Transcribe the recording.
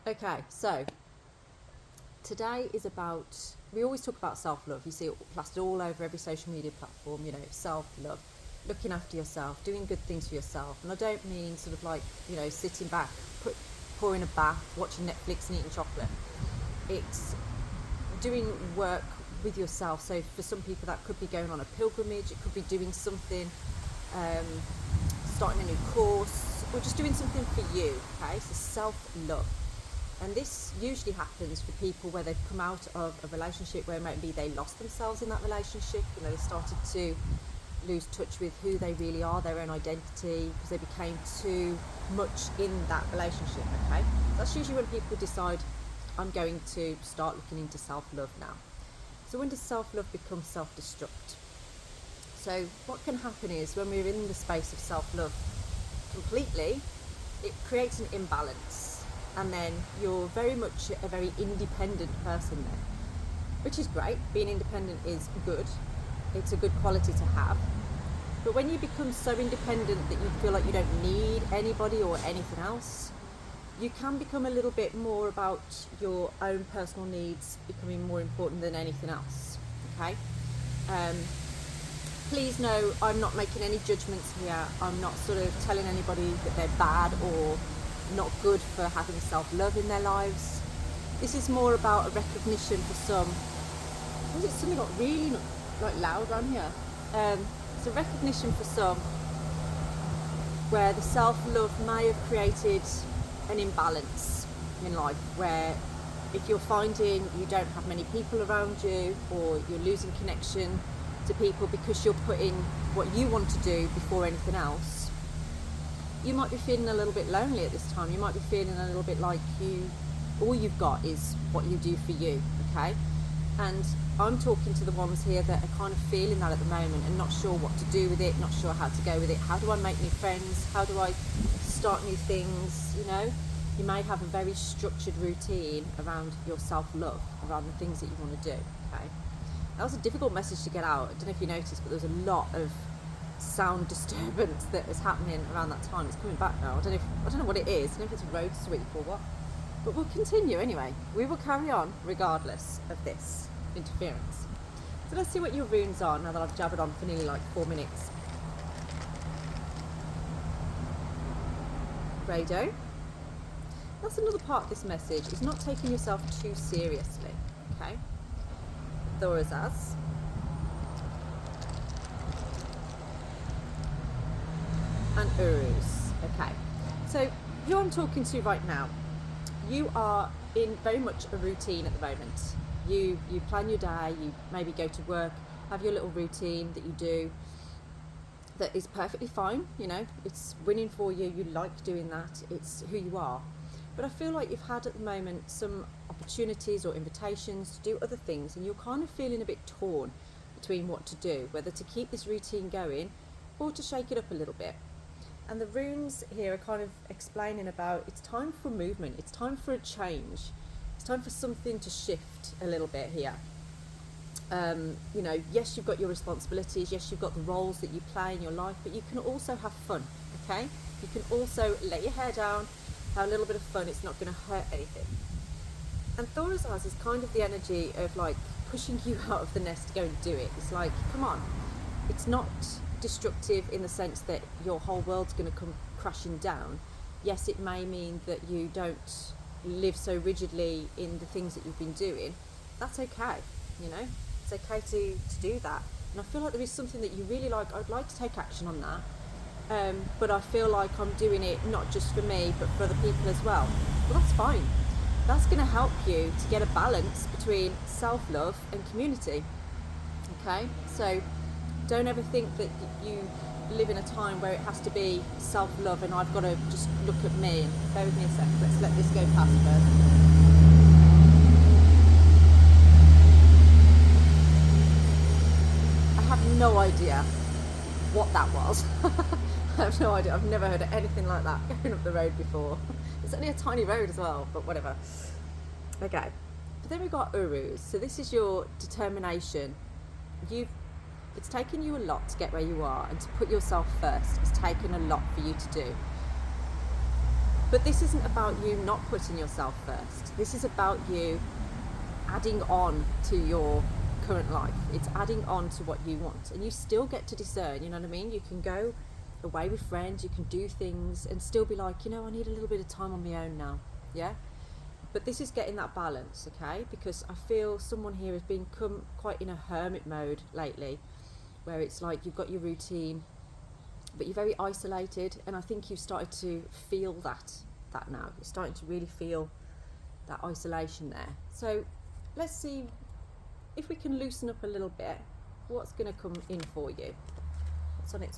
Okay, so today is about, we always talk about self-love. You see it plastered all over every social media platform, you know, self-love, looking after yourself, doing good things for yourself. And I don't mean sort of like, you know, sitting back, pouring a bath, watching Netflix and eating chocolate. It's doing work with yourself. So for some people that could be going on a pilgrimage, it could be doing something, starting a new course, or just doing something for you. Okay, so self-love. And this usually happens for people where they've come out of a relationship where maybe they lost themselves in that relationship. You know, they started to lose touch with who they really are, their own identity, because they became too much in that relationship. Okay, that's usually when people decide, I'm going to start looking into self-love now. So when does self-love become self-destruct? So what can happen is when we're in the space of self-love completely, it creates an imbalance, and then you're very much a very independent person then, which is great. Being independent is good. It's a good quality to have. But when you become so independent that you feel like you don't need anybody or anything else, you can become a little bit more about your own personal needs becoming more important than anything else. Okay? Please know I'm not making any judgments here. I'm not sort of telling anybody that they're bad or not good for having self-love in their lives. This is more about a recognition for some. Was it something got really like loud around here? It's a recognition for some where the self-love may have created an imbalance in life, where if you're finding you don't have many people around you, or you're losing connection to people because you're putting what you want to do before anything else, you might be feeling a little bit lonely at this time. You might be feeling a little bit like all you've got is what you do for you. Okay, and I'm talking to the ones here that are kind of feeling that at the moment and not sure what to do with it, not sure how to go with it. How do I make new friends? How do I start new things? You know, you may have a very structured routine around your self-love, around the things that you want to do. Okay, that was a difficult message to get out. I don't know if you noticed, but there was a lot of sound disturbance that was happening around that time. It's coming back now. I don't know what it is. I don't know if it's a road sweep or what, but we'll continue anyway. We will carry on regardless of this interference. So let's see what your runes are now that I've jabbered on for nearly like 4 minutes. Grado. That's another part of this message, is not taking yourself too seriously. Okay. Thorazaz. And Uruz. Okay. So who I'm talking to right now, you are in very much a routine at the moment. You plan your day, you maybe go to work, have your little routine that you do that is perfectly fine, you know, it's winning for you, you like doing that, it's who you are. But I feel like you've had at the moment some opportunities or invitations to do other things, and you're kind of feeling a bit torn between what to do, whether to keep this routine going or to shake it up a little bit. And the runes here are kind of explaining about it's time for movement, it's time for a change, it's time for something to shift a little bit here. You know, yes, you've got your responsibilities, yes, you've got the roles that you play in your life, but you can also have fun, okay? You can also let your hair down, have a little bit of fun. It's not going to hurt anything. And Thorazaz is kind of the energy of like pushing you out of the nest to go and do it. It's like, come on. It's not destructive in the sense that your whole world's going to come crashing down. Yes, it may mean that you don't live so rigidly in the things that you've been doing. That's okay, you know? It's okay to do that. And I feel like there is something that you really like. I'd like to take action on that. But I feel like I'm doing it not just for me, but for other people as well. Well, that's fine. That's going to help you to get a balance between self-love and community. Okay? So don't ever think that you live in a time where it has to be self-love and I've got to just look at me. And bear with me a sec. Let's let this go past first. I have no idea what that was. I have no idea. I've never heard of anything like that going up the road before. It's only a tiny road as well, but whatever. Okay. But then we've got Uruz. So this is your determination. It's taken you a lot to get where you are, and to put yourself first has taken a lot for you to do. But this isn't about you not putting yourself first. This is about you adding on to your current life. It's adding on to what you want, and you still get to discern, you know what I mean? You can go away with friends, you can do things and still be like, you know, I need a little bit of time on my own now. Yeah, but this is getting that balance, okay? Because I feel someone here has become quite in a hermit mode lately, where it's like you've got your routine but you're very isolated, and I think you've started to feel that now. You're starting to really feel that isolation there. So let's see if we can loosen up a little bit. What's going to come in for you? What's on its way?